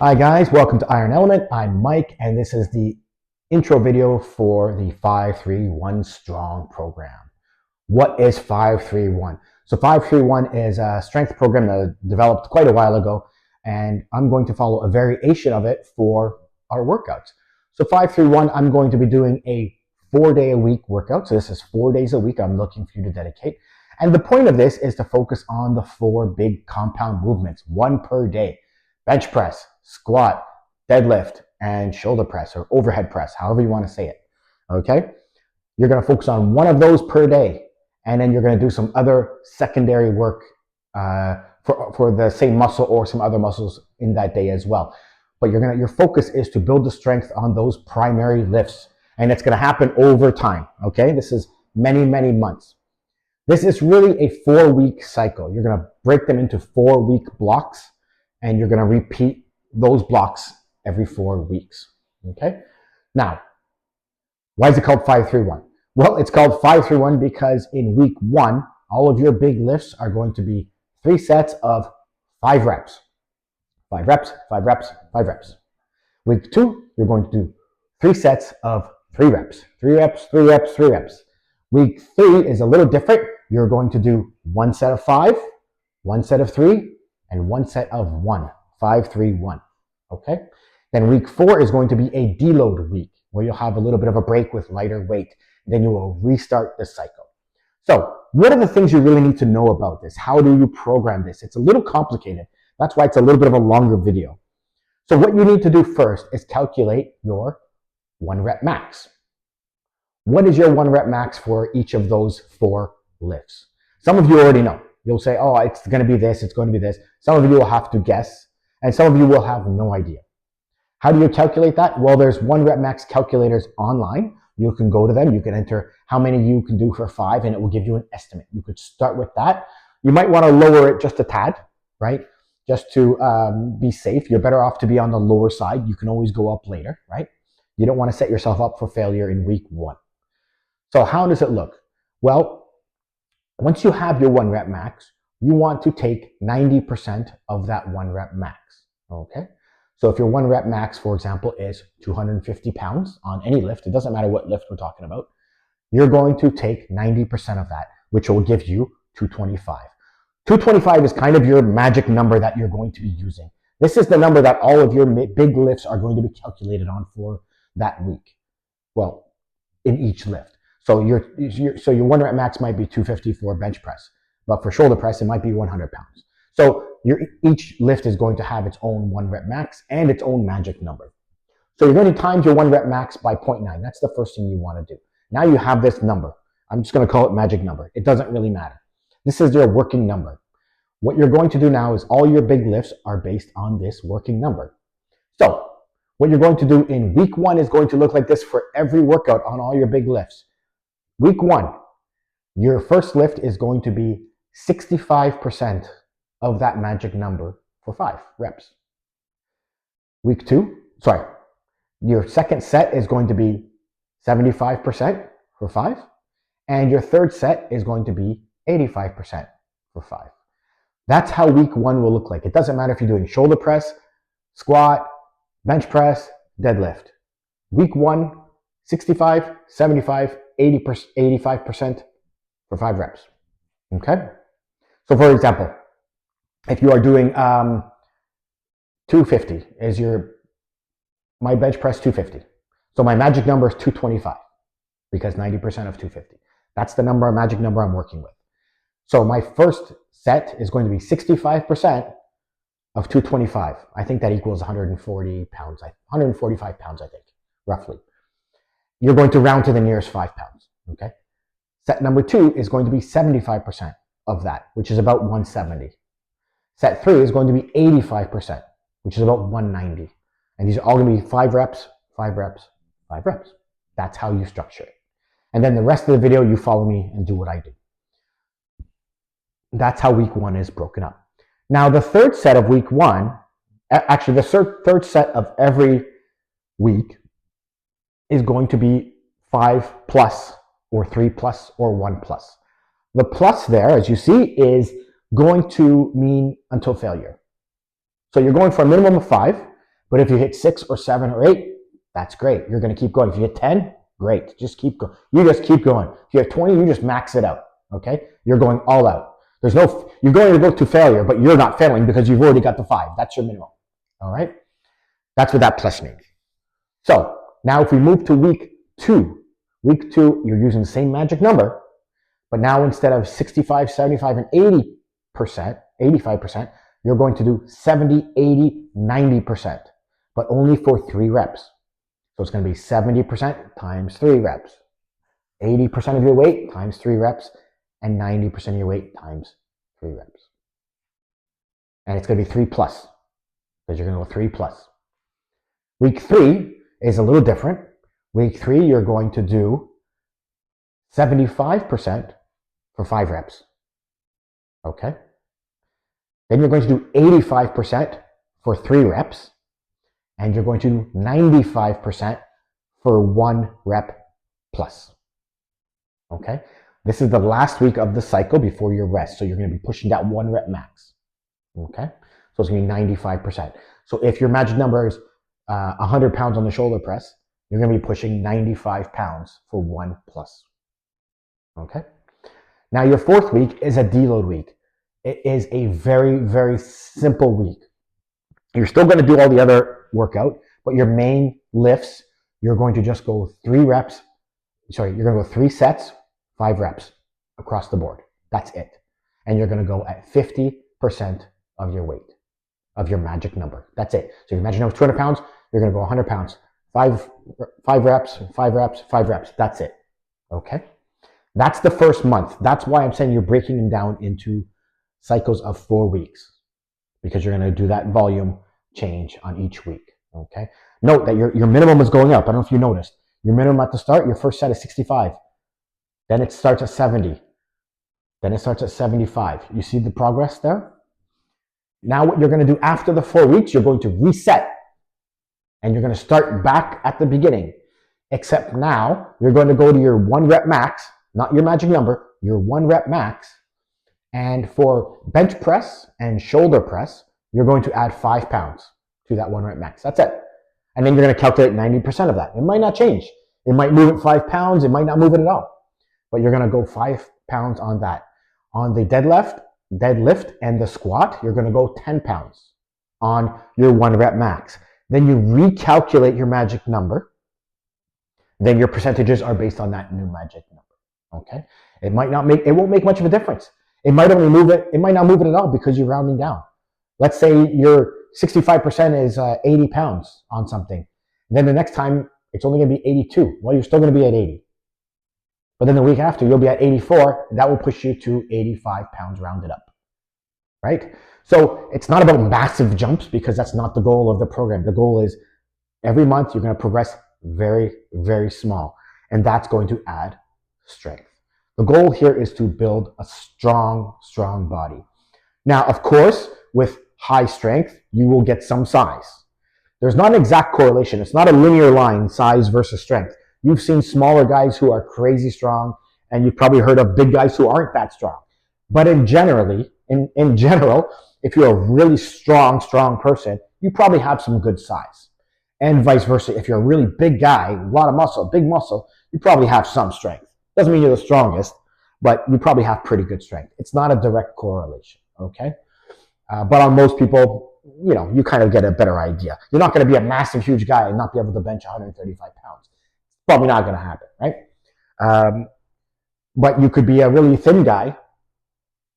Hi guys, welcome to Iron Element. I'm Mike and this is the intro video for the 5-3-1 Strong program. What is 5-3-1? So 5-3-1 is a strength program that I developed quite a while ago, and I'm going to follow a variation of it for our workouts. So 5-3-1, I'm going to be doing a 4-day-a-week workout. So this is 4 days a week I'm looking for you to dedicate. And the point of this is to focus on the 4 big compound movements, 1 per day. Bench press, squat, deadlift, and shoulder press or overhead press, however you want to say it. Okay? You're going to focus on one of those per day, and then you're going to do some other secondary work for the same muscle or some other muscles in that day as well. But your focus is to build the strength on those primary lifts, and it's going to happen over time. Okay? This is many, many months. This is really a 4-week cycle. You're going to break them into 4-week blocks, and you're going to repeat those blocks every 4 weeks. Okay? Now, why is it called 5-3-1? Well, it's called 5-3-1 because in week 1, all of your big lifts are going to be 3 sets of 5 reps. 5 reps, 5 reps, 5 reps. Week 2, you're going to do 3 sets of 3 reps. 3 reps, 3 reps, 3 reps. Week 3 is a little different. You're going to do 1 set of 5, 1 set of 3, and 1 set of 1, 5-3-1, okay? Then week 4 is going to be a deload week where you'll have a little bit of a break with lighter weight. Then you will restart the cycle. So what are the things you really need to know about this? How do you program this? It's a little complicated. That's why it's a little bit of a longer video. So what you need to do first is calculate your 1 rep max. What is your 1 rep max for each of those 4 lifts? Some of you already know. You'll say, oh, it's going to be this, it's going to be this. Some of you will have to guess, and some of you will have no idea. How do you calculate that? Well, there's 1 rep max calculators online. You can go to them. You can enter how many you can do for 5, and it will give you an estimate. You could start with that. You might want to lower it just a tad, right? Just to be safe. You're better off to be on the lower side. You can always go up later, right? You don't want to set yourself up for failure in week 1. So how does it look? Well, once you have your 1 rep max, you want to take 90% of that 1 rep max, okay? So if your 1 rep max, for example, is 250 pounds on any lift, it doesn't matter what lift we're talking about, you're going to take 90% of that, which will give you 225. 225 is kind of your magic number that you're going to be using. This is the number that all of your big lifts are going to be calculated on for that week. Well, in each lift. So your 1 rep max might be 250 for bench press, but for shoulder press, it might be 100 pounds. So each lift is going to have its own 1 rep max and its own magic number. So you're going to times your 1 rep max by 0.9. That's the first thing you want to do. Now you have this number. I'm just going to call it magic number. It doesn't really matter. This is your working number. What you're going to do now is all your big lifts are based on this working number. So what you're going to do in week 1 is going to look like this for every workout on all your big lifts. Week 1, your first lift is going to be 65% of that magic number for 5 reps. Week 2, your second set is going to be 75% for 5, and your third set is going to be 85% for 5. That's how week 1 will look like. It doesn't matter if you're doing shoulder press, squat, bench press, deadlift. Week 1, 65, 75, 85% for 5 reps. Okay? So for example, if you are doing 250 is my bench press 250. So my magic number is 225 because 90% of 250. That's the magic number I'm working with. So my first set is going to be 65% of 225. I think that equals 140 pounds, 145 pounds, I think, roughly. You're going to round to the nearest 5 pounds, okay? Set number 2 is going to be 75% of that, which is about 170. Set 3 is going to be 85%, which is about 190. And these are all going to be 5 reps, 5 reps, 5 reps. That's how you structure it. And then the rest of the video, you follow me and do what I do. That's how week 1 is broken up. Now, the third set of week 1, actually the third set of every week is going to be 5 plus or 3 plus or 1 plus. The plus there, as you see, is going to mean until failure. So you're going for a minimum of 5, But if you hit 6 or 7 or 8, that's great. You're going to keep going. If you hit 10, great. Just keep going. You just keep going. If you have 20, you just max it out. Okay? You're going all out. You're going to go to failure, but you're not failing because you've already got the 5. That's your minimum. All right? That's what that plus means. So now if we move to week 2, you're using the same magic number, but now instead of 65, 75, and 80%, 85%, you're going to do 70, 80, 90%, but only for 3 reps. So it's going to be 70% times 3 reps, 80% of your weight times 3 reps, and 90% of your weight times 3 reps. And it's going to be 3 plus, because you're going to go 3 plus. Week 3 is a little different. Week 3, you're going to do 75% for 5 reps. Okay? Then you're going to do 85% for 3 reps. And you're going to do 95% for 1 rep plus. Okay? This is the last week of the cycle before your rest. So you're going to be pushing that 1 rep max. Okay? So it's going to be 95%. So if your magic number is 100 pounds on the shoulder press, you're going to be pushing 95 pounds for 1 plus. Okay? Now your 4th week is a deload week. It is a very, very simple week. You're still going to do all the other workout, but your main lifts, you're going to just go 3 reps. Sorry, you're going to go 3 sets, 5 reps across the board. That's it. And you're going to go at 50% of your weight, of your magic number. That's it. So if your magic number is 200 pounds, you're going to go 100 pounds. 5 reps, 5 reps, 5 reps. That's it. Okay? That's the first month. That's why I'm saying you're breaking them down into cycles of 4 weeks, because you're going to do that volume change on each week. Okay? Note that your minimum is going up. I don't know if you noticed. Your minimum at the start, your first set is 65. Then it starts at 70. Then it starts at 75. You see the progress there? Now what you're going to do after the 4 weeks, you're going to reset. And you're going to start back at the beginning. Except now, you're going to go to your 1 rep max, not your magic number, your 1 rep max. And for bench press and shoulder press, you're going to add 5 pounds to that 1 rep max. That's it. And then you're going to calculate 90% of that. It might not change. It might move it 5 pounds. It might not move it at all. But you're going to go 5 pounds on that. On the deadlift and the squat, you're going to go 10 pounds on your 1 rep max. Then you recalculate your magic number. Then your percentages are based on that new magic number. Okay? It won't make much of a difference. It might only move it. It might not move it at all because you're rounding down. Let's say your 65% is 80 pounds on something. Then the next time it's only going to be 82. Well, you're still going to be at 80. But then the week after you'll be at 84. And that will push you to 85 pounds rounded up. Right? So it's not about massive jumps, because that's not the goal of the program. The goal is every month you're going to progress very, very small. And that's going to add strength. The goal here is to build a strong, strong body. Now, of course, with high strength, you will get some size. There's not an exact correlation. It's not a linear line, size versus strength. You've seen smaller guys who are crazy strong, and you've probably heard of big guys who aren't that strong. But in general, if you're a really strong person, you probably have some good size. And vice versa, if you're a really big guy, a lot of muscle, big muscle, you probably have some strength. Doesn't mean you're the strongest, but you probably have pretty good strength. It's not a direct correlation, okay? But on most people, you kind of get a better idea. You're not going to be a massive, huge guy and not be able to bench 135 pounds. It's probably not going to happen, right? But you could be a really thin guy,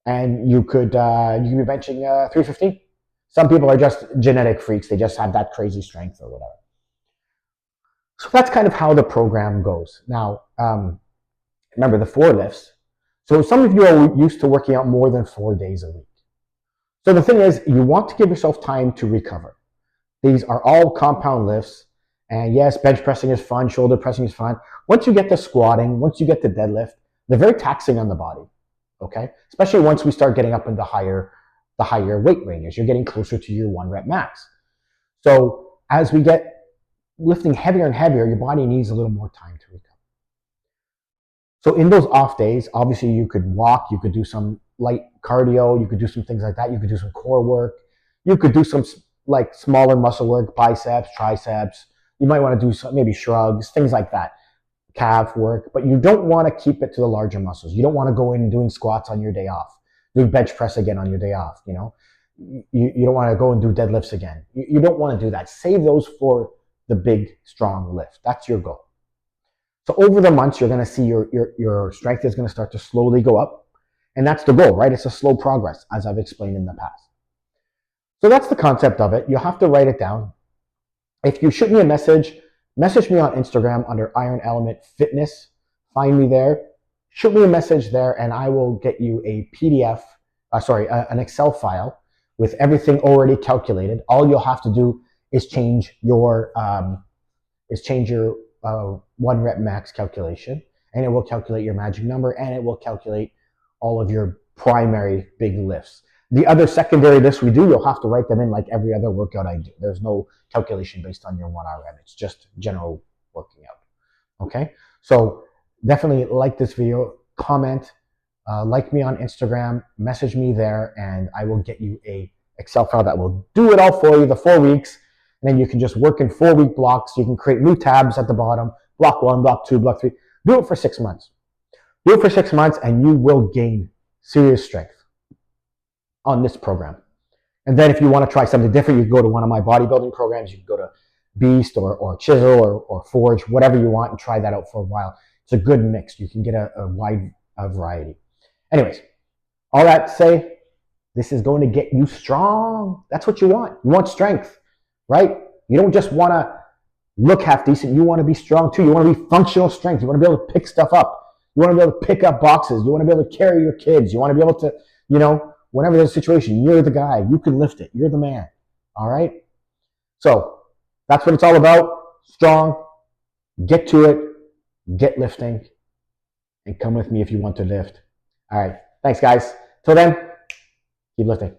and you could be benching 315. Some people are just genetic freaks. They just have that crazy strength or whatever. So that's kind of how the program goes. Now, remember the 4 lifts. So some of you are used to working out more than 4 days a week. So the thing is, you want to give yourself time to recover. These are all compound lifts. And yes, bench pressing is fun. Shoulder pressing is fun. Once you get to squatting, once you get to deadlift, they're very taxing on the body. Okay? Especially once we start getting up in the higher weight ranges. You're getting closer to your 1 rep max. So as we get lifting heavier and heavier, your body needs a little more time to recover. So in those off days, obviously you could walk, you could do some light cardio, you could do some things like that, you could do some core work, you could do some like smaller muscle work, biceps, triceps. You might want to do some, maybe shrugs, things like that, calf work, but you don't want to keep it to the larger muscles. You don't want to go in and doing squats on your day off, doing bench press again on your day off. You don't want to go and do deadlifts again. You don't want to do that. Save those for the big, strong lift. That's your goal. So over the months, you're going to see your strength is going to start to slowly go up. And that's the goal, right? It's a slow progress, as I've explained in the past. So that's the concept of it. You'll have to write it down. If you shoot me a message me on Instagram under Iron Element Fitness. Find me there. Shoot me a message there, and I will get you a PDF, an Excel file with everything already calculated. All you'll have to do is change your 1 rep max calculation, and it will calculate your magic number, and it will calculate all of your primary big lifts. The other secondary lifts we do, you'll have to write them in like every other workout I do. There's no calculation based on your 1 RM. It's just general working out. Okay? So definitely like this video, comment, like me on Instagram, message me there, and I will get you a Excel file that will do it all for you, the 4 weeks. And then you can just work in 4-week blocks. You can create new tabs at the bottom, block 1, block 2, block 3. Do it for 6 months. Do it for 6 months, and you will gain serious strength on this program. And then if you want to try something different, you can go to one of my bodybuilding programs. You can go to Beast or Chisel or Forge, whatever you want, and try that out for a while. It's a good mix. You can get a wide variety. Anyways, all that to say, this is going to get you strong. That's what you want. You want strength, right? You don't just want to look half decent. You want to be strong too. You want to be functional strength. You want to be able to pick stuff up. You want to be able to pick up boxes. You want to be able to carry your kids. You want to be able to, whenever there's a situation, you're the guy. You can lift it. You're the man. All right? So that's what it's all about. Strong. Get to it. Get lifting. And come with me if you want to lift. All right. Thanks, guys. Till then, keep lifting.